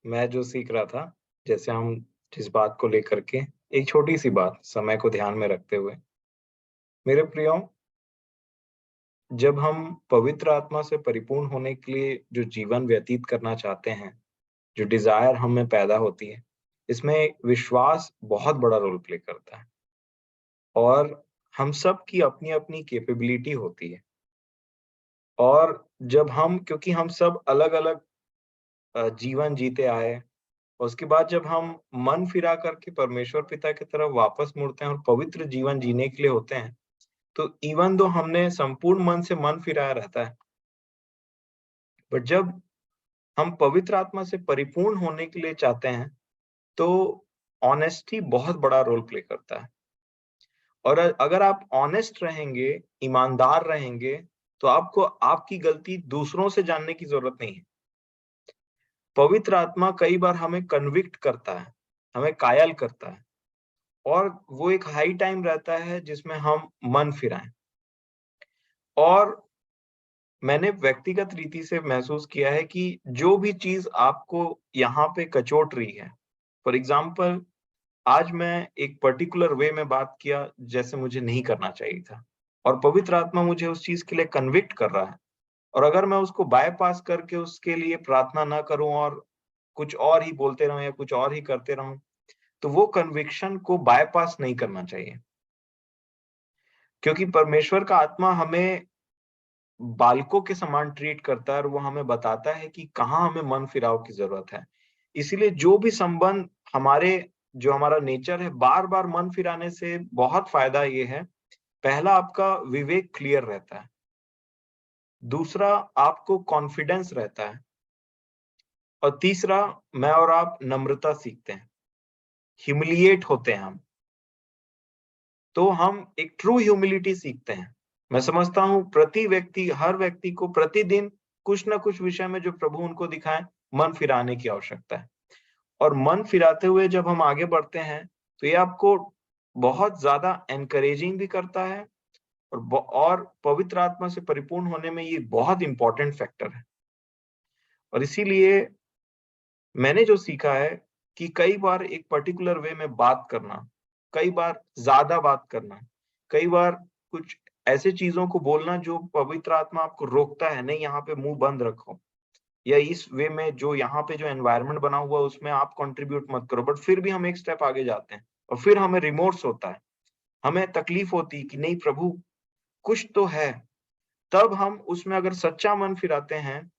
मैं जो सीख रहा था, जैसे हम जिस बात को लेकर के, एक छोटी सी बात समय को ध्यान में रखते हुए, मेरे प्रियो, जब हम पवित्र आत्मा से परिपूर्ण होने के लिए जो जीवन व्यतीत करना चाहते हैं, जो डिजायर हमें पैदा होती है, इसमें विश्वास बहुत बड़ा रोल प्ले करता है। और हम सब की अपनी अपनी कैपेबिलिटी होती है। और जब हम, क्योंकि हम सब अलग अलग जीवन जीते आए, और उसके बाद जब हम मन फिरा करके परमेश्वर पिता की तरफ वापस मुड़ते हैं और पवित्र जीवन जीने के लिए होते हैं, तो इवन दो हमने संपूर्ण मन से मन फिराया रहता है, बट जब हम पवित्र आत्मा से परिपूर्ण होने के लिए चाहते हैं, तो ऑनेस्टी बहुत बड़ा रोल प्ले करता है। और अगर आप ऑनेस्ट रहेंगे, ईमानदार रहेंगे, तो आपको आपकी गलती दूसरों से जानने की जरूरत नहीं है। पवित्र आत्मा कई बार हमें कन्विक्ट करता है, हमें कायल करता है, और वो एक हाई टाइम रहता है जिसमें हम मन फिराएं। और मैंने व्यक्तिगत रीति से महसूस किया है कि जो भी चीज आपको यहाँ पे कचोट रही है, फॉर एग्जाम्पल, आज मैं एक पर्टिकुलर वे में बात किया जैसे मुझे नहीं करना चाहिए था, और पवित्र आत्मा मुझे उस चीज के लिए कन्विक्ट कर रहा है, और अगर मैं उसको बायपास करके उसके लिए प्रार्थना ना करूं और कुछ और ही बोलते रहूं या कुछ और ही करते रहूं, तो वो कन्विक्शन को बायपास नहीं करना चाहिए। क्योंकि परमेश्वर का आत्मा हमें बालकों के समान ट्रीट करता है, और वो हमें बताता है कि कहाँ हमें मन फिराव की जरूरत है। इसीलिए जो भी संबंध हमारे, जो हमारा नेचर है, बार बार मन फिराने से बहुत फायदा ये है, पहला, आपका विवेक क्लियर रहता है। दूसरा, आपको कॉन्फिडेंस रहता है। और तीसरा, मैं और आप नम्रता सीखते हैं, ह्यूमिलिएट होते हैं हम, तो हम एक ट्रू ह्यूमिलिटी सीखते हैं। मैं समझता हूं प्रति व्यक्ति, हर व्यक्ति को प्रतिदिन कुछ ना कुछ विषय में जो प्रभु उनको दिखाए, मन फिराने की आवश्यकता है। और मन फिराते हुए जब हम आगे बढ़ते हैं, तो ये आपको बहुत ज्यादा एनकरेजिंग भी करता है, और पवित्र आत्मा से परिपूर्ण होने में ये बहुत इंपॉर्टेंट फैक्टर है। और इसीलिए मैंने जो सीखा है कि कई बार एक पर्टिकुलर वे में बात करना, कई बार ज्यादा बात करना, कई बार कुछ ऐसे चीजों को बोलना जो पवित्र आत्मा आपको रोकता है, नहीं यहाँ पे मुंह बंद रखो, या इस वे में जो यहाँ पे जो एनवायरनमेंट बना हुआ है उसमें आप कंट्रीब्यूट मत करो, बट फिर भी हम एक स्टेप आगे जाते हैं, और फिर हमें रिमोर्स होता है, हमें तकलीफ होती है कि नहीं प्रभु, कुछ तो है। तब हम उसमें अगर सच्चा मन फिराते हैं,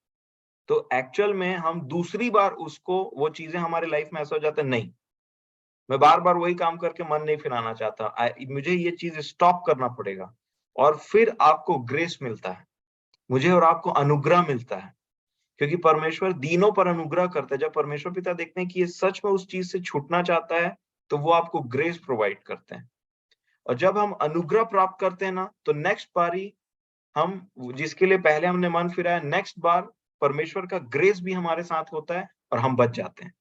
तो एक्चुअल में हम दूसरी बार उसको, वो चीजें हमारे लाइफ में ऐसा हो जाता है, नहीं, मैं बार बार वही काम करके मन नहीं फिराना चाहता, मुझे ये चीज स्टॉप करना पड़ेगा। और फिर आपको ग्रेस मिलता है, मुझे और आपको अनुग्रह मिलता है, क्योंकि परमेश्वर दीनों पर अनुग्रह करता है। जब परमेश्वर पिता देखते हैं कि ये सच में उस चीज से छूटना चाहता है, तो वो आपको ग्रेस प्रोवाइड करते हैं। और जब हम अनुग्रह प्राप्त करते हैं ना, तो नेक्स्ट बारी हम, जिसके लिए पहले हमने मन फिराया, नेक्स्ट बार परमेश्वर का ग्रेस भी हमारे साथ होता है, और हम बच जाते हैं।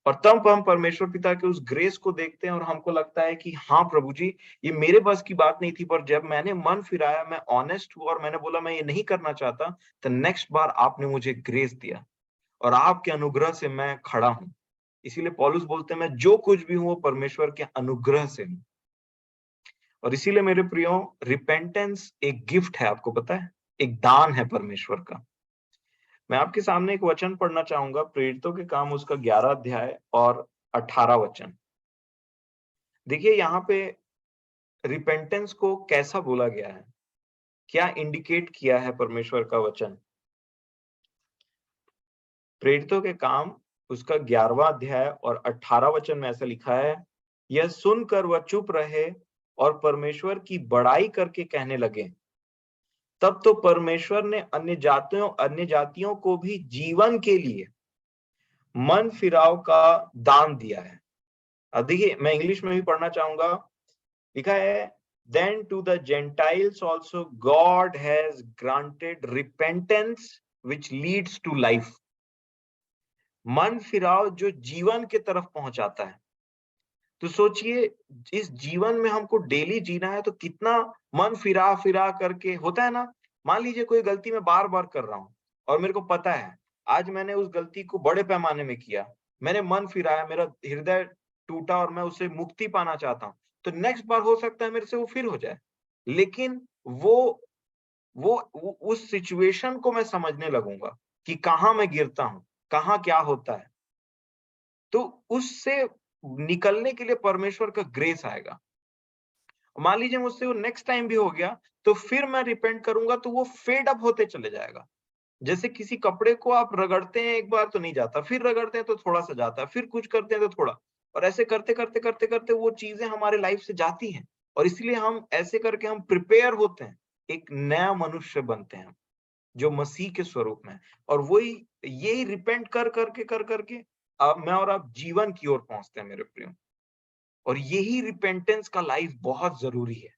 और तब हम परमेश्वर पिता के उस ग्रेस को देखते हैं, और हमको लगता है कि हाँ प्रभु जी, ये मेरे बस की बात नहीं थी, पर जब मैंने मन फिराया, मैं ऑनेस्ट हुआ और मैंने बोला मैं ये नहीं करना चाहता, तो नेक्स्ट बार आपने मुझे ग्रेस दिया, और आपके अनुग्रह से मैं खड़ा हूं। इसीलिए पौलुस बोलते हैं, मैं जो कुछ भी हूं वो परमेश्वर के अनुग्रह से हूं। और इसीलिए मेरे प्रियो, रिपेंटेंस एक गिफ्ट है, आपको पता है, एक दान है परमेश्वर का। मैं आपके सामने एक वचन पढ़ना चाहूंगा, प्रेरितों के काम उसका 11 अध्याय और 18 वचन। देखिए यहाँ पे रिपेंटेंस को कैसा बोला गया है, क्या इंडिकेट किया है परमेश्वर का वचन। प्रेरितों के काम उसका 11वां अध्याय और 18 वचन में ऐसा लिखा है, यह सुनकर वह चुप रहे और परमेश्वर की बड़ाई करके कहने लगे, तब तो परमेश्वर ने अन्य जातियों को भी जीवन के लिए मन फिराव का दान दिया है। अब देखिए, मैं इंग्लिश में भी पढ़ना चाहूंगा। लिखा है, then to the Gentiles also God has granted repentance which leads to life। मन फिराव जो जीवन की तरफ पहुंचाता है। तो सोचिए, इस जीवन में हमको डेली जीना है, तो कितना मन फिरा फिरा करके होता है ना। मान लीजिए कोई गलती मैं बार बार कर रहा हूं, और मेरे को पता है आज मैंने उस गलती को बड़े पैमाने में किया, मैंने मन फिराया, मेरा हृदय टूटा और मैं उससे मुक्ति पाना चाहता हूँ, तो नेक्स्ट बार हो सकता है मेरे से वो फिर हो जाए। लेकिन उस सिचुएशन को मैं समझने लगूंगा कि कहाँ मैं गिरता हूँ, कहाँ क्या होता है, तो उससे निकलने के लिए परमेश्वर का ग्रेस आएगा। मान लीजिए मुझसे वो नेक्स्ट टाइम भी हो गया, तो फिर मैं रिपेंट करूंगा तो वो फेड अप होते चले जाएगा। जैसे किसी कपड़े को आप रगड़ते हैं एक बार तो नहीं जाता, फिर रगड़ते हैं तो थोड़ा-सा जाता है, फिर कुछ करते हैं तो थोड़ा, और ऐसे करते-करते वो चीज़ें हमारे लाइफ से जाती हैं, और इसलिए हम ऐसे करके हम प्रिपेयर होते हैं, एक नया मनुष्य बनते हैं, जो मसीह के स्वरूप में है। और वही यही रिपेंट कर करके मैं और आप जीवन की ओर पहुँचते हैं मेरे प्रियो। और यही रिपेंटेंस का लाइफ बहुत ज़रूरी है,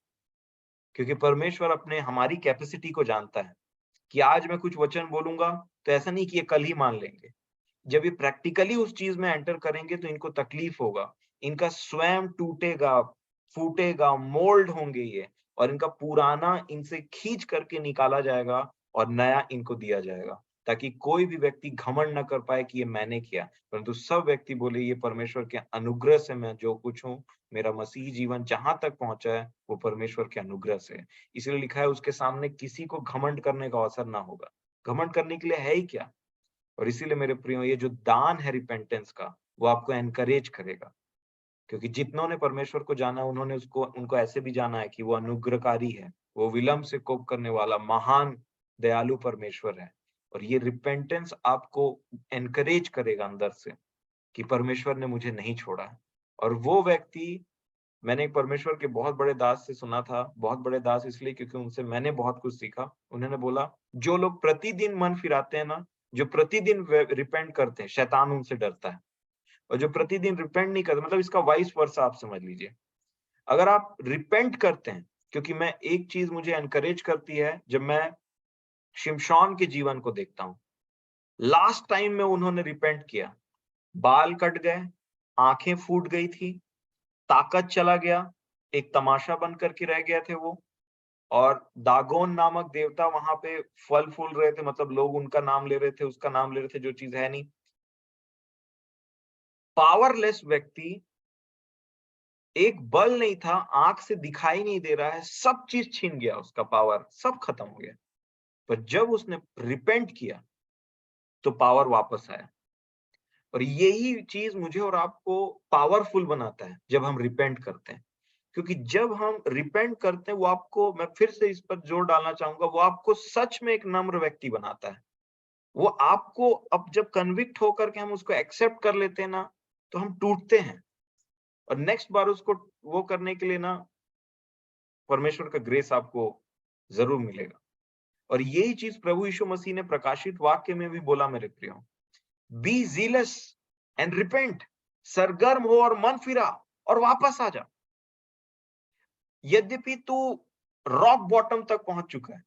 क्योंकि परमेश्वर अपने हमारी कैपेसिटी को जानता है, कि आज मैं कुछ वचन बोलूँगा, तो ऐसा नहीं कि ये कल ही मान लेंगे। जब ये प्रैक्टिकली उस चीज में एंटर करेंगे तो इनको तकलीफ होगा, इनका स्वयं टूटेगा, फूटेगा, मोल्ड होंगे ये, और इनका पुराना इनसे खींच करके निकाला जाएगा और नया इनको दिया जाएगा, ताकि कोई भी व्यक्ति घमंड ना कर पाए कि ये मैंने किया, परंतु सब व्यक्ति बोले ये परमेश्वर के अनुग्रह से मैं जो कुछ हूँ, मेरा मसीह जीवन जहां तक पहुंचा है वो परमेश्वर के अनुग्रह से है। इसलिए लिखा है उसके सामने किसी को घमंड करने का अवसर ना होगा। घमंड करने के लिए है ही क्या? और इसीलिए मेरे प्रियो ये जो दान है रिपेंटेंस का, वो आपको एनकरेज करेगा, क्योंकि जितनों ने परमेश्वर को जाना उन्होंने उसको उनको ऐसे भी जाना है कि वो अनुग्रहकारी है, वो विलंब से कोप करने वाला महान दयालु परमेश्वर है। और ये रिपेंटेंस आपको एनकरेज करेगा अंदर से कि परमेश्वर ने मुझे नहीं छोड़ा है। और वो व्यक्ति, मैंने एक परमेश्वर के बहुत बड़े दास से सुना था, बहुत बड़े दास इसलिए क्योंकि उनसे मैंने बहुत कुछ सीखा। उन्होंने बोला, जो लोग प्रतिदिन मन फिराते हैं ना, जो प्रतिदिन रिपेंट करते हैं, शैतान उनसे डरता है। और जो प्रतिदिन रिपेंट नहीं करते, मतलब इसका वाइस वर्सा आप समझ लीजिए। अगर आप रिपेंट करते हैं, क्योंकि मैं एक चीज मुझे एनकरेज करती है जब मैं शिमशॉन के जीवन को देखता हूँ। लास्ट टाइम में उन्होंने रिपेंट किया, बाल कट गए, आंखें फूट गई थी, ताकत चला गया, एक तमाशा बन कर के रह गए थे वो। और दागोन नामक देवता वहां पे फल फूल रहे थे, मतलब लोग उनका नाम ले रहे थे, उसका नाम ले रहे थे, जो चीज है नहीं। पावरलेस व्यक्ति, एक बल नहीं था, आंख से दिखाई नहीं दे रहा है, सब चीज छीन गया, उसका पावर सब खत्म हो गया। पर जब उसने रिपेंट किया तो पावर वापस आया। और यही चीज मुझे और आपको पावरफुल बनाता है जब हम रिपेंट करते हैं। क्योंकि जब हम रिपेंट करते हैं, वो आपको, मैं फिर से इस पर जोर डालना चाहूंगा, वो आपको सच में एक नम्र व्यक्ति बनाता है। वो आपको, अब जब कन्विक्ट होकर के हम उसको एक्सेप्ट कर लेते हैं ना, तो हम टूटते हैं। और नेक्स्ट बार उसको वो करने के लिए ना, परमेश्वर का ग्रेस आपको जरूर मिलेगा। और यही चीज प्रभु यीशु मसीह ने प्रकाशित वाक्य में भी बोला मेरे प्रियो, बी जीलस एंड रिपेंट, सरगर्म हो और मन फिरा और वापस आ जा। यद्यपि तू रॉक बॉटम तक पहुंच चुका है,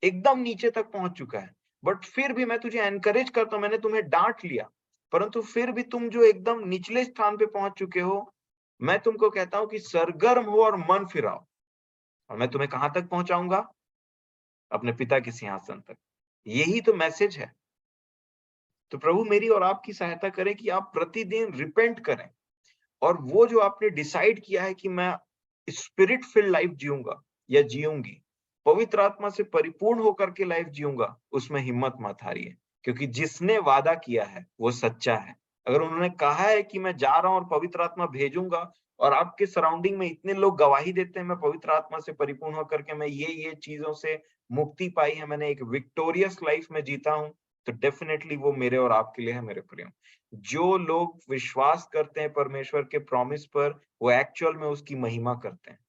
एकदम नीचे तक पहुंच चुका है, बट फिर भी मैं तुझे एनकरेज करता हूं, मैंने तुम्हें डांट लिया, परंतु फिर भी तुम जो एकदम निचले स्थान पे पहुंच चुके हो, मैं तुमको कहता हूं कि सरगर्म हो और मन फिराओ, और मैं तुम्हें कहां तक पहुंचाऊंगा? अपने पिता के सिंहासन तक। यही तो मैसेज है। तो प्रभु मेरी और आपकी सहायता करे कि आप प्रतिदिन रिपेंट करें, और वो जो आपने डिसाइड किया है कि मैं स्पिरिट फिल्ड लाइफ जीऊंगा या जीऊंगी, पवित्र आत्मा से परिपूर्ण होकर के लाइफ जीऊंगा, उसमें हिम्मत मत हारिए, क्योंकि जिसने वादा किया है वो सच्चा है। अगर उन्होंने कहा है कि मैं जा रहा हूं और पवित्र आत्मा भेजूंगा, और आपके सराउंडिंग में इतने लोग गवाही देते हैं मैं पवित्र आत्मा से परिपूर्ण होकर के मैं ये चीजों से मुक्ति पाई है, मैंने एक विक्टोरियस लाइफ में जीता हूं, तो डेफिनेटली वो मेरे और आपके लिए है मेरे प्रियो। जो लोग विश्वास करते हैं परमेश्वर के प्रॉमिस पर, वो एक्चुअल में उसकी महिमा करते हैं।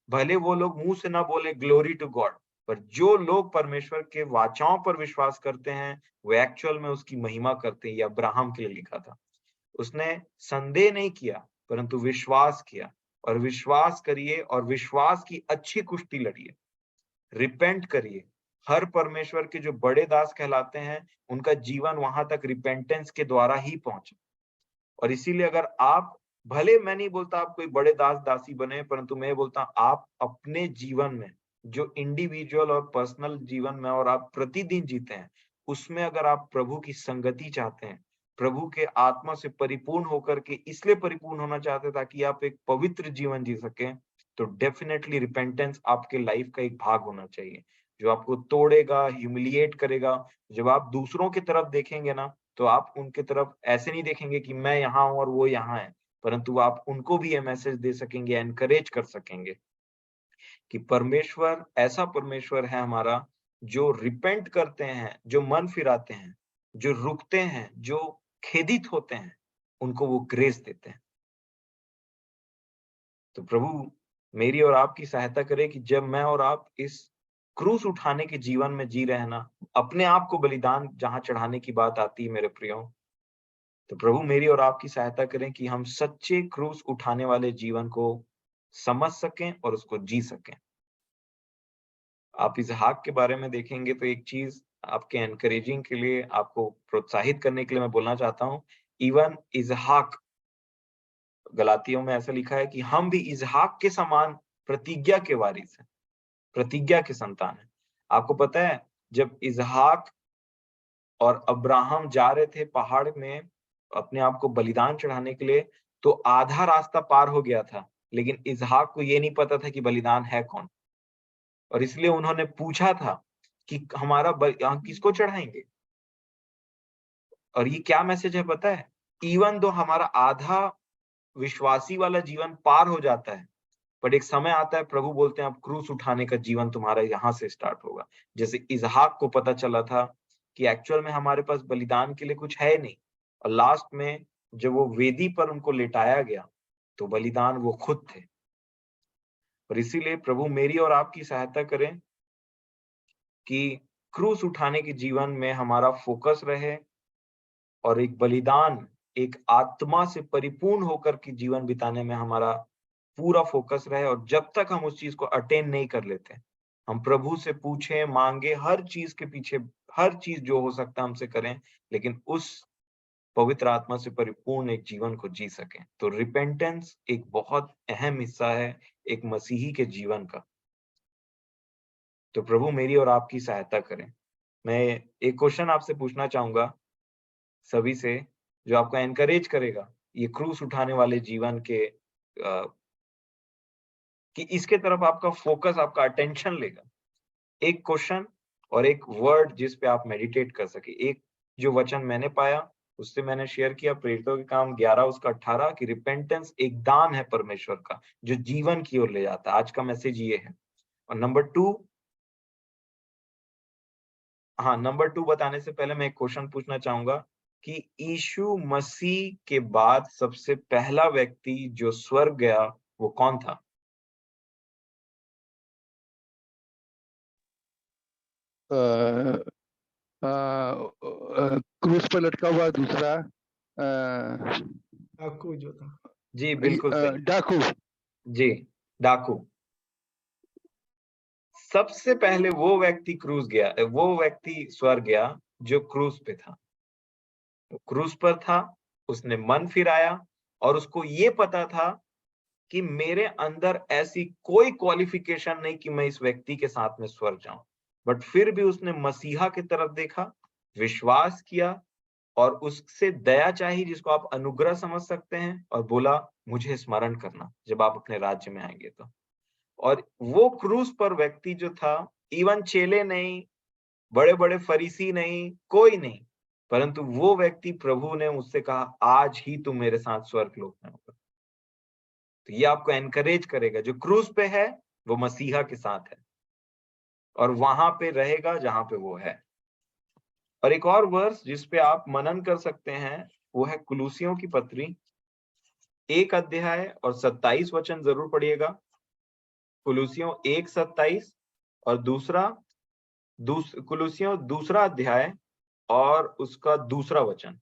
भले वो लोग मुंह से ना बोले ग्लोरी टू गॉड, पर जो लोग परमेश्वर के वाचाओं पर विश्वास करते हैं, वो एक्चुअल में उसकी महिमा करते हैं। ये अब्राहम के लिए लिखा था, उसने संदेह नहीं किया परंतु विश्वास किया। और विश्वास करिए और विश्वास की अच्छी कुश्ती लड़िए, रिपेंट करिए। हर परमेश्वर के जो बड़े दास कहलाते हैं, उनका जीवन वहां तक रिपेंटेंस के द्वारा ही पहुंचा। और इसीलिए अगर आप, भले मैं नहीं बोलता आप कोई बड़े दास दासी बने, परंतु मैं बोलता हूं आप अपने जीवन में जो इंडिविजुअल और पर्सनल जीवन में और आप प्रतिदिन जीते हैं, उसमें अगर आप प्रभु की संगति चाहते हैं, प्रभु के आत्मा से परिपूर्ण होकर के इसलिए परिपूर्ण होना चाहते हैं ताकि आप एक पवित्र जीवन जी सकें, तो डेफिनेटली रिपेंटेंस आपके लाइफ का एक भाग होना चाहिए, जो आपको तोड़ेगा, ह्यूमिलिएट करेगा। जब आप दूसरों की तरफ देखेंगे ना, तो आप उनकी तरफ ऐसे नहीं देखेंगे कि मैं यहाँ हूँ और वो यहाँ है, परंतु आप उनको भी ये मैसेज दे सकेंगे, एनकरेज कर सकेंगे कि परमेश्वर ऐसा परमेश्वर है हमारा, जो रिपेंट करते हैं, जो मन फिराते हैं, जो रुकते हैं, जो खेदित होते हैं, उनको वो ग्रेस देते हैं। तो प्रभु मेरी और आपकी सहायता करे कि जब मैं और आप इस क्रूस उठाने के जीवन में जी रहे हैं ना, अपने आप को बलिदान जहाँ चढ़ाने की बात आती है मेरे प्रियो, तो प्रभु मेरी और आपकी सहायता करें कि हम सच्चे क्रूस उठाने वाले जीवन को समझ सकें और उसको जी सकें। आप इसहाक के बारे में देखेंगे तो एक चीज आपके एनकरेजिंग के लिए, आपको प्रोत्साहित करने के लिए मैं बोलना चाहता हूँ, इवन इसहाक, गलातियों में ऐसा लिखा है कि हम भी इसहाक के समान प्रतिज्ञा के वारिस हैं, प्रतिज्ञा के संतान हैं। आपको पता है जब इसहाक और अब्राहम जा रहे थे पहाड़ में अपने आप को बलिदान चढ़ाने के लिए, तो आधा रास्ता पार हो गया था, लेकिन इसहाक को ये नहीं पता था कि बलिदान है कौन, और इसलिए उन्होंने पूछा था कि हमारा हम किसको चढ़ाएंगे। और ये क्या मैसेज है पता है, इवन दो हमारा आधा विश्वासी वाला जीवन पार हो जाता है, पर एक समय आता है प्रभु बोलते हैं अब क्रूस उठाने का जीवन तुम्हारा यहाँ से स्टार्ट होगा। जैसे इसहाक को पता चला था कि एक्चुअल में हमारे पास बलिदान के लिए कुछ है नहीं, और लास्ट में जब वो वेदी पर उनको लेटाया गया तो बलिदान वो खुद थे। और इसीलिए प्रभु मेरी और आपकी सहायता करें कि क्रूस उठाने के जीवन में हमारा फोकस रहे और एक बलिदान, एक आत्मा से परिपूर्ण होकर के जीवन बिताने में हमारा पूरा फोकस रहे। और जब तक हम उस चीज को अटेन नहीं कर लेते, हम प्रभु से पूछें, मांगे, हर चीज के पीछे हर चीज जो हो सकता है हमसे करें, लेकिन उस पवित्र आत्मा से परिपूर्ण एक जीवन को जी सकें। तो रिपेंटेंस एक बहुत अहम हिस्सा है एक मसीही के जीवन का। तो प्रभु मेरी और आपकी सहायता करें। मैं एक क्वेश्चन आपसे पूछना चाहूंगा सभी से, जो आपको एनकरेज करेगा ये क्रूस उठाने वाले जीवन के कि इसके तरफ आपका फोकस, आपका अटेंशन लेगा। एक क्वेश्चन और एक वर्ड जिस पे आप मेडिटेट कर सके। एक जो वचन मैंने पाया उससे मैंने शेयर किया, प्रेरितों के काम 11 उसका 18, कि रिपेंटेंस एक दान है परमेश्वर का जो जीवन की ओर ले जाता है। आज का मैसेज ये है। और नंबर 2, हाँ, नंबर 2 बताने से पहले मैं एक क्वेश्चन पूछना चाहूंगा कि यीशु मसीह के बाद सबसे पहला व्यक्ति जो स्वर्ग गया वो कौन था? क्रूस पर लटका हुआ दूसरा डाकू जो था। जी बिल्कुल सही। डाकू। जी, डाकू। सबसे पहले वो व्यक्ति क्रूस गया, वो व्यक्ति स्वर्ग गया जो क्रूस पे था। क्रूस पर था, उसने मन फिराया और उसको ये पता था कि मेरे अंदर ऐसी कोई क्वालिफिकेशन नहीं कि मैं इस व्यक्ति के साथ में स्वर्ग जाऊं, बट फिर भी उसने मसीहा की तरफ देखा, विश्वास किया और उससे दया चाही, जिसको आप अनुग्रह समझ सकते हैं, और बोला मुझे स्मरण करना जब आप अपने राज्य में आएंगे तो। और वो क्रूस पर व्यक्ति जो था, इवन चेले नहीं, बड़े बड़े फरीसी नहीं, कोई नहीं, परंतु वो व्यक्ति, प्रभु ने उससे कहा आज ही तुम मेरे साथ स्वर्ग लोक में होगा। तो ये आपको एनकरेज करेगा, जो क्रूस पे है वो मसीहा के साथ है और वहां पे रहेगा जहां पे वो है। और एक और वर्स जिस पे आप मनन कर सकते हैं वो है कुलूसियों की पत्री 1 अध्याय और 27 वचन जरूर पढ़िएगा। कुलूसियों 1:27 और कुलूसियों 2 अध्याय और उसका 2 वचन।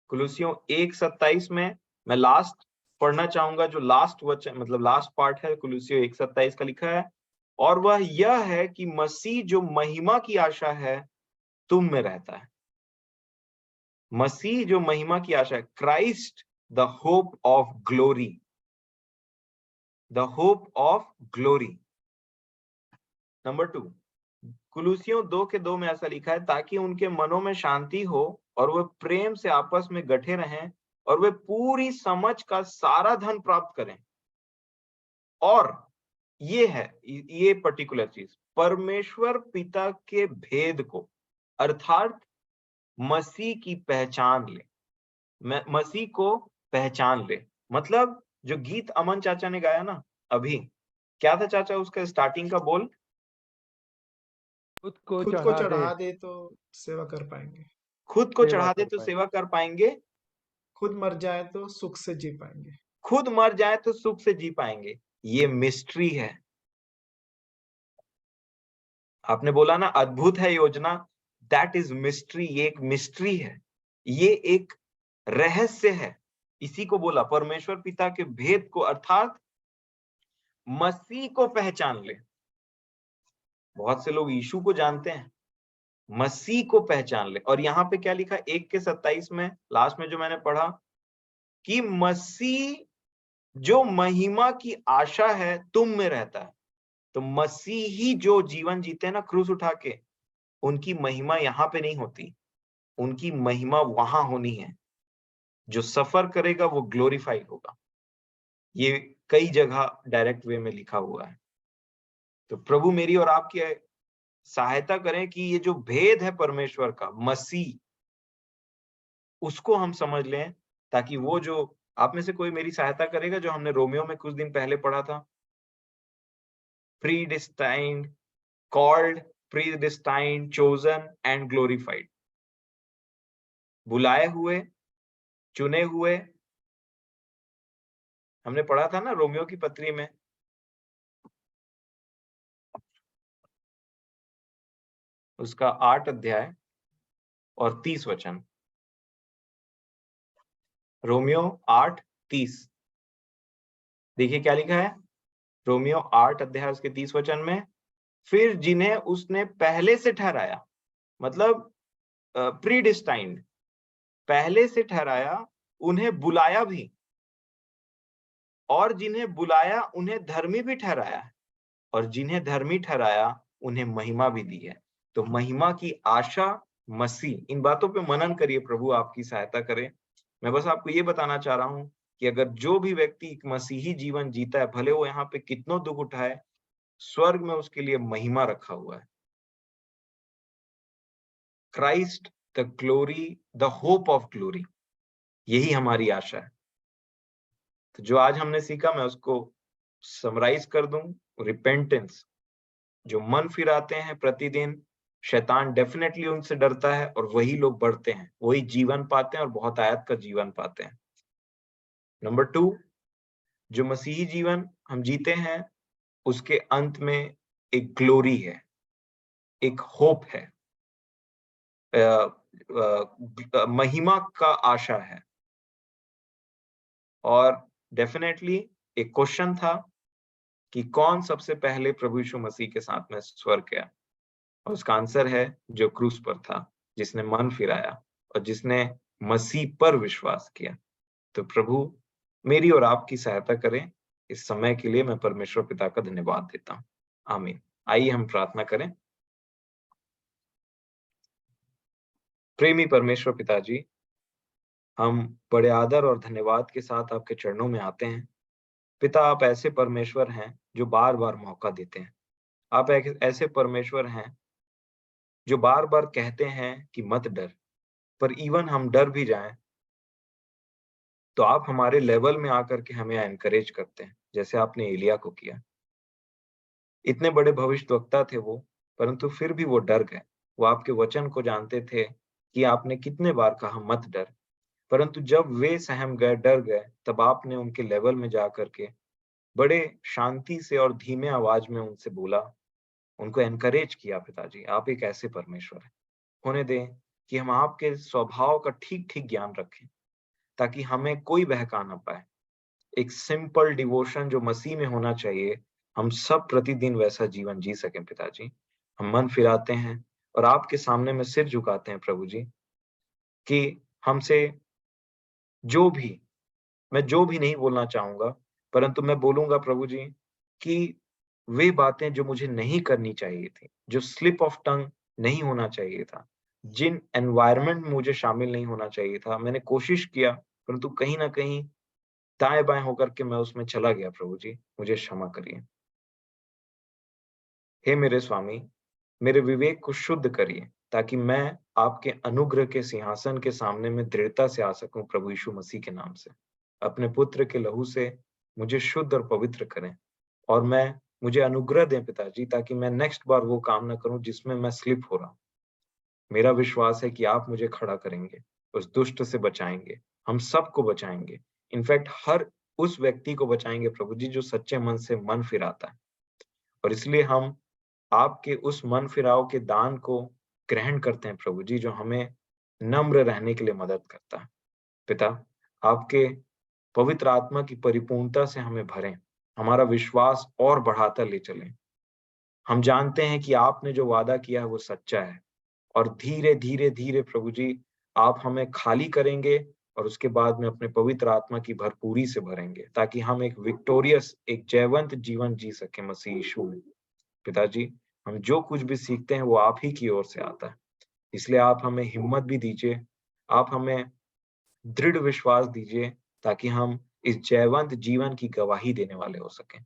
कुलूसियों 1:27 में मैं लास्ट पढ़ना चाहूंगा, जो लास्ट वचन मतलब लास्ट पार्ट है कुलूसियों 1:27 का लिखा है, और वह यह है कि मसीह जो महिमा की आशा है तुम में रहता है। मसीह जो महिमा की आशा है, Christ the hope of glory, the hope of glory. Number 2, कुलुसियों 2:2 में ऐसा लिखा है, ताकि उनके मनों में शांति हो और वे प्रेम से आपस में गठे रहें और वे पूरी समझ का सारा धन प्राप्त करें। और ये है, ये पर्टिकुलर चीज, परमेश्वर पिता के भेद को, अर्थात मसीह की पहचान ले, मसीह को पहचान ले। मतलब जो गीत अमन चाचा ने गाया ना अभी, क्या था चाचा उसका स्टार्टिंग का बोल? खुद को खुद को चढ़ा दे, चढ़ा दे तो सेवा कर पाएंगे, खुद को सेवा चढ़ा दे कर तो पाए। सेवा कर पाएंगे, खुद मर जाए तो सुख से जी पाएंगे। खुद मर जाए तो सुख से जी पाएंगे। ये मिस्ट्री है। आपने बोला ना अद्भुत है योजना, दैट इज मिस्ट्री। ये एक मिस्ट्री है, ये एक रहस्य है। इसी को बोला परमेश्वर पिता के भेद को, अर्थात मसीह को पहचान ले। बहुत से लोग यीशु को जानते हैं, मसीह को पहचान ले। और यहाँ पे क्या लिखा 1:27 में, लास्ट में जो मैंने पढ़ा, कि मसीह जो महिमा की आशा है तुम में रहता है। तो मसीह ही जो जीवन जीते हैं ना क्रूस उठा के, उनकी महिमा यहाँ पे नहीं होती, उनकी महिमा वहां होनी है। जो सफर करेगा वो ग्लोरीफाइड होगा। ये कई जगह डायरेक्ट वे में लिखा हुआ है। तो प्रभु मेरी और आपकी सहायता करें कि ये जो भेद है परमेश्वर का, मसीह, उसको हम समझ लें, ताकि वो जो आप में से कोई मेरी सहायता करेगा, जो हमने रोमियो में कुछ दिन पहले पढ़ा था, प्रीडिस्टाइन्ड, कॉल्ड, प्रीडिस्टाइन्ड, चोजन एंड ग्लोरीफाइड। बुलाए हुए, चुने हुए, हमने पढ़ा था ना रोमियो की पत्री में। उसका 8 अध्याय और 30 वचन, रोमियो 8:30। देखिए क्या लिखा है रोमियो 8 अध्याय उसके 30 वचन में, फिर जिन्हें उसने पहले से ठहराया, मतलब प्रीडिस्टाइन्ड, पहले से ठहराया, उन्हें बुलाया भी, और जिन्हें बुलाया उन्हें धर्मी भी ठहराया, और जिन्हें धर्मी ठहराया उन्हें महिमा भी दी है। तो महिमा की आशा मसीह, इन बातों पे मनन करिए, प्रभु आपकी सहायता करे। मैं बस आपको ये बताना चाह रहा हूं कि अगर जो भी व्यक्ति एक मसीही जीवन जीता है, भले वो यहाँ पे कितनों दुख उठाए, स्वर्ग में उसके लिए महिमा रखा हुआ है। Christ the glory, the hope of glory, यही हमारी आशा है। तो जो आज हमने सीखा मैं उसको समराइज कर दूं। रिपेंटेंस, जो मन फिराते हैं प्रतिदिन, शैतान डेफिनेटली उनसे डरता है, और वही लोग बढ़ते हैं, वही जीवन पाते हैं और बहुत आयत का जीवन पाते हैं। नंबर 2, जो मसीही जीवन हम जीते हैं, उसके अंत में एक ग्लोरी है, एक होप है, महिमा का आशा है। और डेफिनेटली एक क्वेश्चन था कि कौन सबसे पहले प्रभु यीशु मसीह के साथ में स्वर्ग गया, और उसका आंसर है जो क्रूस पर था, जिसने मन फिराया और जिसने मसीह पर विश्वास किया। तो प्रभु मेरी और आपकी सहायता करें। इस समय के लिए मैं परमेश्वर पिता का धन्यवाद देता हूं। आमीन। आइए हम प्रार्थना करें। प्रेमी परमेश्वर पिताजी, हम बड़े आदर और धन्यवाद के साथ आपके चरणों में आते हैं। पिता, आप ऐसे परमेश्वर हैं जो बार बार मौका देते हैं। आप एक ऐसे परमेश्वर हैं जो बार बार कहते हैं कि मत डर, पर इवन हम डर भी जाएं तो आप हमारे लेवल में आकर के हमें एनकरेज करते हैं, जैसे आपने एलिया को किया। इतने बड़े भविष्यद्वक्ता थे वो, परंतु फिर भी वो डर गए। वो आपके वचन को जानते थे कि आपने कितने बार कहा मत डर, परंतु जब वे सहम गए, डर गए, तब आपने उनके लेवल में जाकर के बड़े शांति से और धीमे आवाज में उनसे बोला, उनको एनकरेज किया। पिताजी, आप एक ऐसे परमेश्वर हैं। होने दें कि हम आपके स्वभाव का ठीक ठीक ज्ञान रखें, ताकि हमें कोई बहका ना पाए। एक सिंपल डिवोशन जो मसीह में होना चाहिए, हम सब प्रतिदिन वैसा जीवन जी सकें। पिताजी, हम मन फिराते हैं और आपके सामने में सिर झुकाते हैं प्रभु जी, कि हमसे जो भी, मैं जो भी नहीं बोलना चाहूंगा, परंतु मैं बोलूंगा प्रभु जी कि वे बातें जो मुझे नहीं करनी चाहिए थी, जो स्लिप ऑफ टंग नहीं होना चाहिए था, जिन एनवायरनमेंट में मुझे शामिल नहीं होना चाहिए था, मैंने कोशिश किया, परंतु कहीं न कहीं दाएँ-बाएँ होकर के मैं उसमें चला गया प्रभु जी, मुझे क्षमा करिए। हे मेरे स्वामी, मेरे विवेक को शुद्ध करिए, ताकि मैं आपके अनुग्रह के सिंहासन के सामने में दृढ़ता से आ सकूँ प्रभु यीशु मसीह के नाम से। अपने पुत्र के लहू से मुझे शुद्ध और पवित्र करें और मुझे अनुग्रह दें पिताजी, ताकि मैं नेक्स्ट बार वो काम ना करूँ जिसमें मैं स्लिप हो रहा हूँ। मेरा विश्वास है कि आप मुझे खड़ा करेंगे, उस दुष्ट से बचाएँगे, हम सबको बचाएँगे। इनफैक्ट हर उस व्यक्ति को बचाएँगे प्रभु जी जो सच्चे मन से मन फिराता है। और इसलिए हम आपके उस मन फिराव के दान को ग्रहण करते हैं प्रभु जी, जो हमें नम्र रहने के लिए मदद करता है। पिता, आपके पवित्र आत्मा की परिपूर्णता से हमें भरें, हमारा विश्वास और बढ़ाता ले चलें। हम जानते हैं कि आपने जो वादा किया है वो सच्चा है और धीरे-धीरे प्रभु जी, आप हमें खाली करेंगे और उसके बाद में अपने पवित्र आत्मा की भरपूरी से भरेंगे, ताकि हम एक विक्टोरियस, एक जयवंत जीवन जी सकें मसीह यीशु में। पिताजी, हम जो कुछ भी सीखते हैं वो आप ही की ओर से आता है। इसलिए आप हमें हिम्मत भी दीजिए, आप हमें दृढ़ विश्वास दीजिए, ताकि हम इस जयवंत जीवन की गवाही देने वाले हो सकें।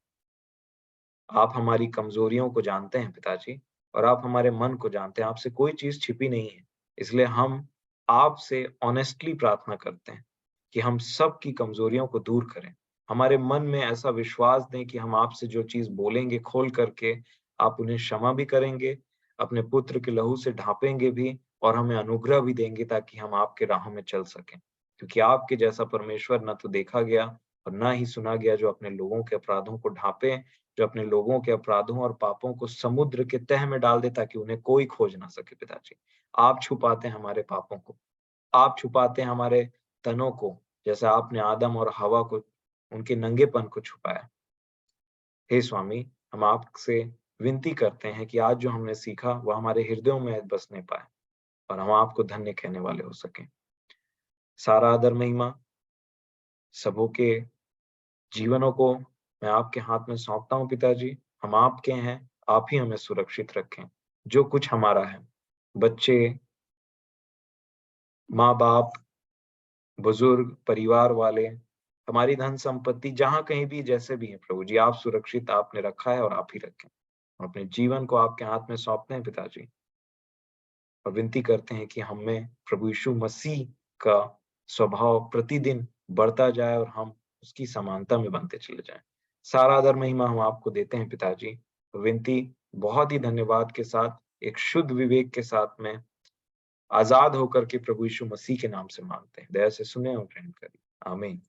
आप हमारी कमजोरियों को जानते हैं पिताजी, और आप हमारे मन को जानते हैं, आपसे कोई चीज़ छिपी नहीं है। इसलिए हम आपसे ऑनेस्टली प्रार्थना करते हैं कि हम सबकी कमजोरियों को दूर करें। हमारे मन में ऐसा विश्वास दें कि हम आपसे जो चीज़ बोलेंगे खोल करके, आप उन्हें क्षमा भी करेंगे, अपने पुत्र के लहू से ढाँपेंगे भी और हमें अनुग्रह भी देंगे, ताकि हम आपके राह में चल सकें। क्योंकि आपके जैसा परमेश्वर ना तो देखा गया और ना ही सुना गया, जो अपने लोगों के अपराधों को ढाँपे, जो अपने लोगों के अपराधों और पापों को समुद्र के तह में डाल दे, ताकि उन्हें कोई खोज ना सके पिताजी। आप छुपाते हैं हमारे पापों को, आप छुपाते हैं हमारे तनों को, जैसे आपने आदम और हवा को, उनके नंगेपन को छुपाया। हे स्वामी, हम आपसे विनती करते हैं कि आज जो हमने सीखा वह हमारे हृदयों में बसने पाए और हम आपको धन्य कहने वाले हो सकें। सारा आदर महिमा सबों के जीवनों को मैं आपके हाथ में सौंपता हूँ पिताजी। हम आपके हैं, आप ही हमें सुरक्षित रखें। जो कुछ हमारा है, बच्चे, माँ-बाप, बुजुर्ग, परिवार वाले, हमारी धन-संपत्ति जहाँ कहीं भी जैसे भी हैं प्रभु जी, आप सुरक्षित आपने रखा है और आप ही रखें। हम अपने जीवन को आपके हाथ में सौंपते हैं पिताजी और विनती करते हैं कि हमें प्रभु यीशु मसीह का स्वभाव प्रतिदिन बढ़ता जाए और हम उसकी समानता में बनते चले जाएँ। सारा आदर महिमा हम आपको देते हैं पिताजी। विनती बहुत ही धन्यवाद के साथ, एक शुद्ध विवेक के साथ में आज़ाद होकर के प्रभु यीशु मसीह के नाम से माँगते हैं। दया से सुनें और ग्रहण करें। आमीन।